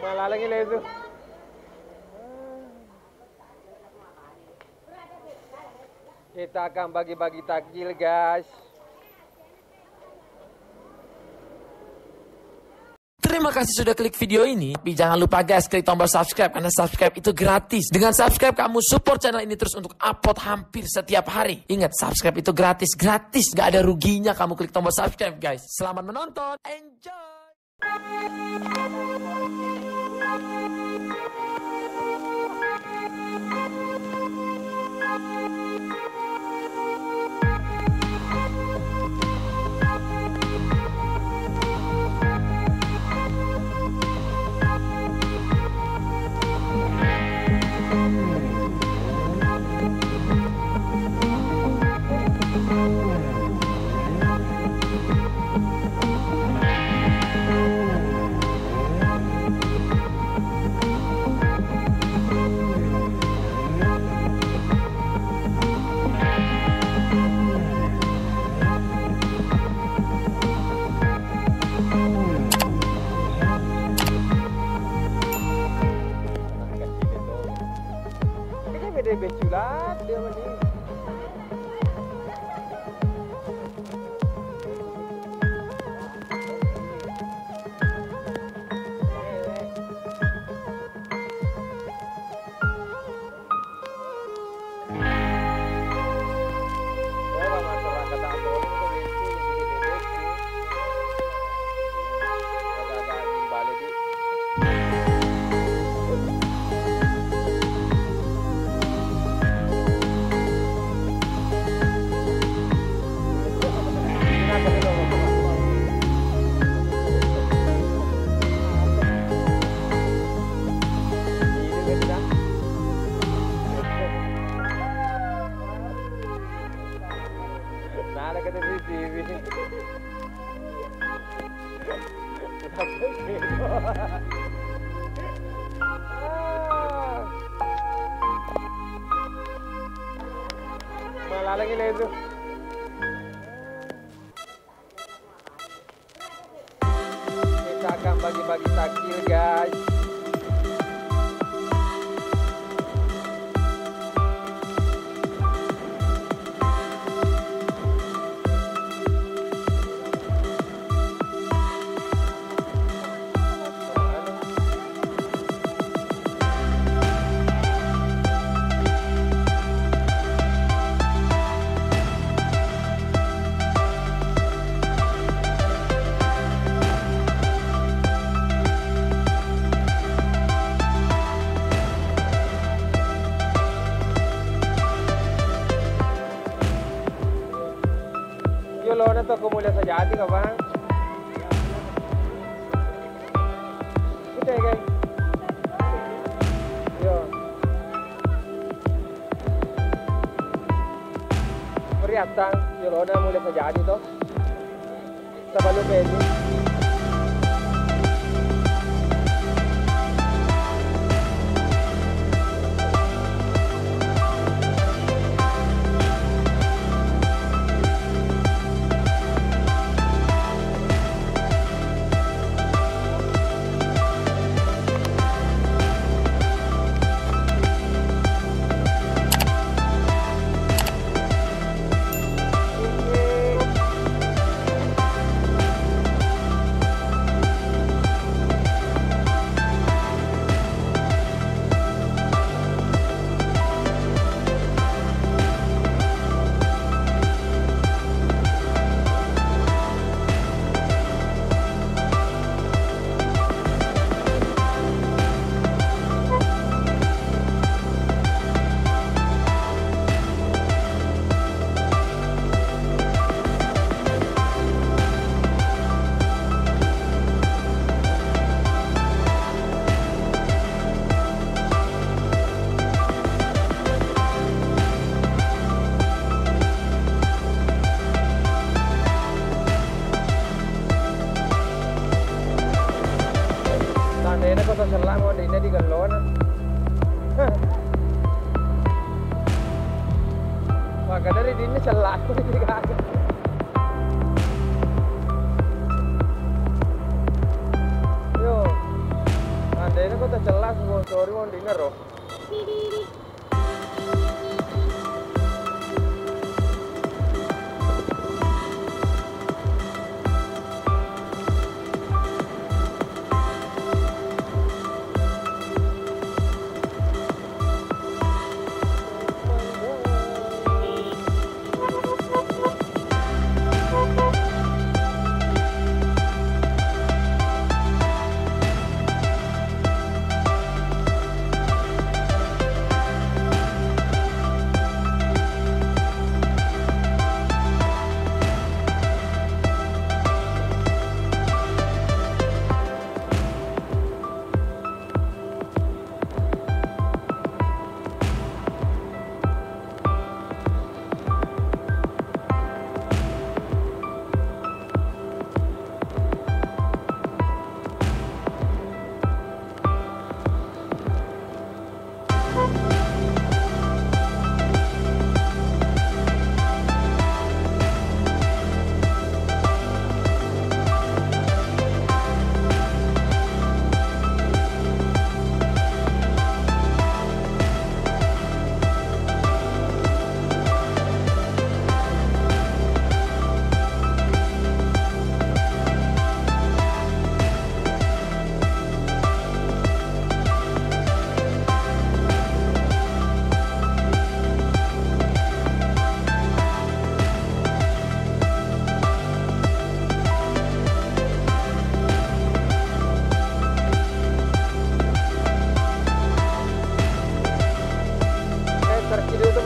Malah lagi lah itu. Kita akan bagi-bagi takjil, guys. Terima kasih sudah klik video ini. Tapi jangan lupa guys, klik tombol subscribe karena subscribe itu gratis. Dengan subscribe kamu support channel ini terus untuk upload hampir setiap hari. Ingat, subscribe itu gratis, gak ada ruginya kamu klik tombol subscribe guys. Selamat menonton, enjoy. Dia beculat dia ini. Nada que te TV. Malah lagi lah itu. Kita akan bagi-bagi takjil, guys. Yo lo na to kumula sa jati ka bang? Kita guys. Yo. Perhatian, yo lo na mula sa jati to. Sa Balupedi. Tandanya ko sa salang mo, hindi na di galon. Maka dari dini salang ko, hindi kagad. Yo, tandanya celah sponsori mau dinner loh.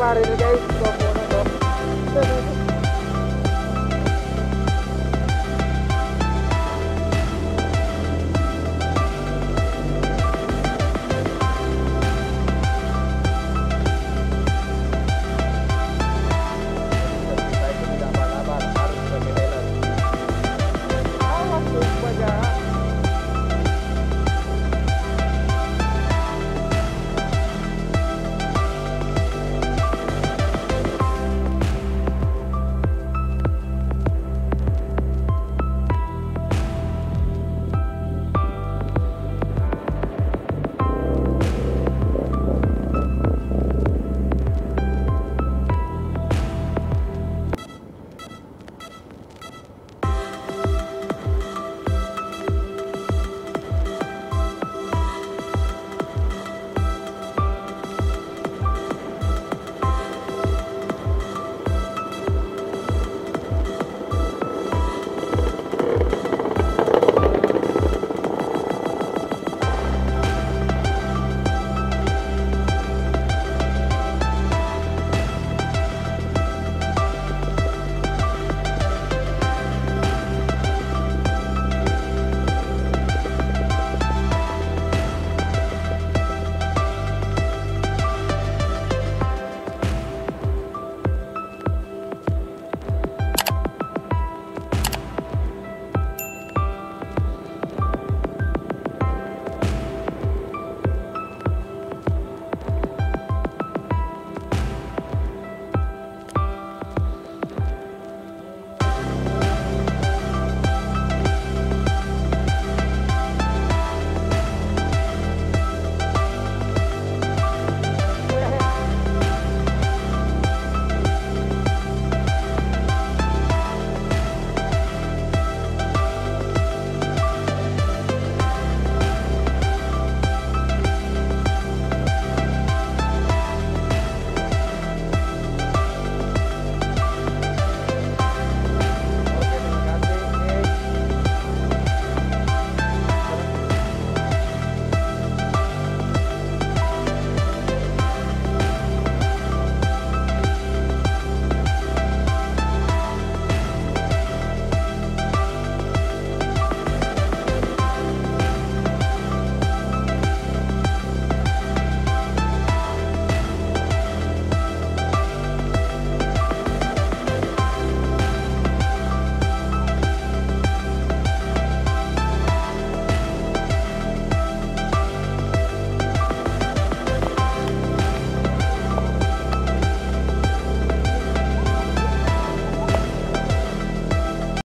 Hari ini guys.